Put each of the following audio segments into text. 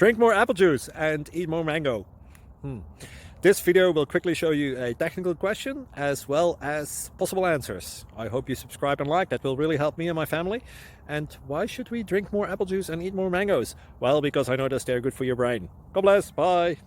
Drink more apple juice and eat more mango. This video will quickly show you a technical question as well as possible answers. I hope you subscribe and like, that will really help me and my family. And why should we drink more apple juice and eat more mangoes? Well, because I noticed they're good for your brain. God bless, bye.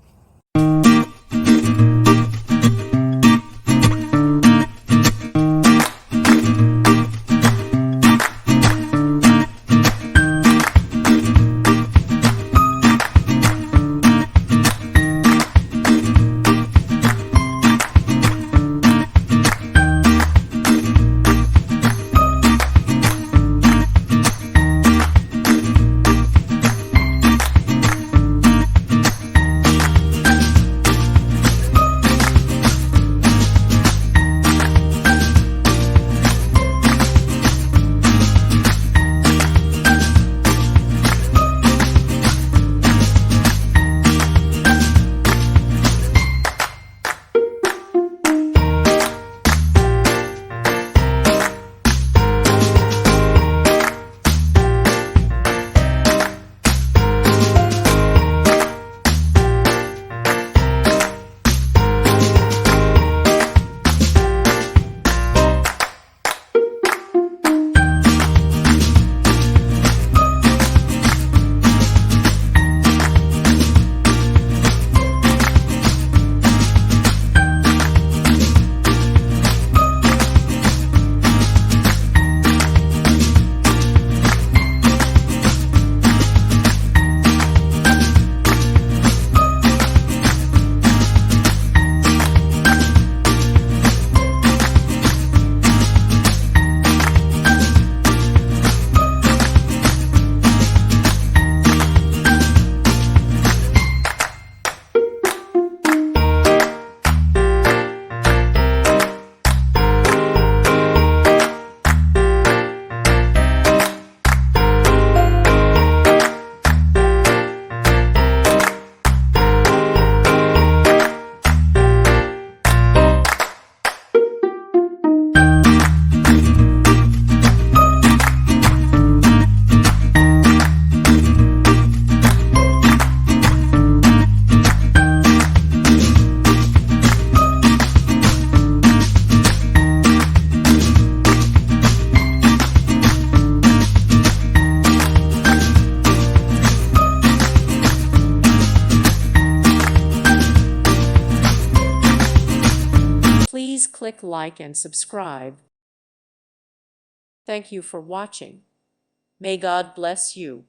Please click like and subscribe. Thank you for watching. May God bless you.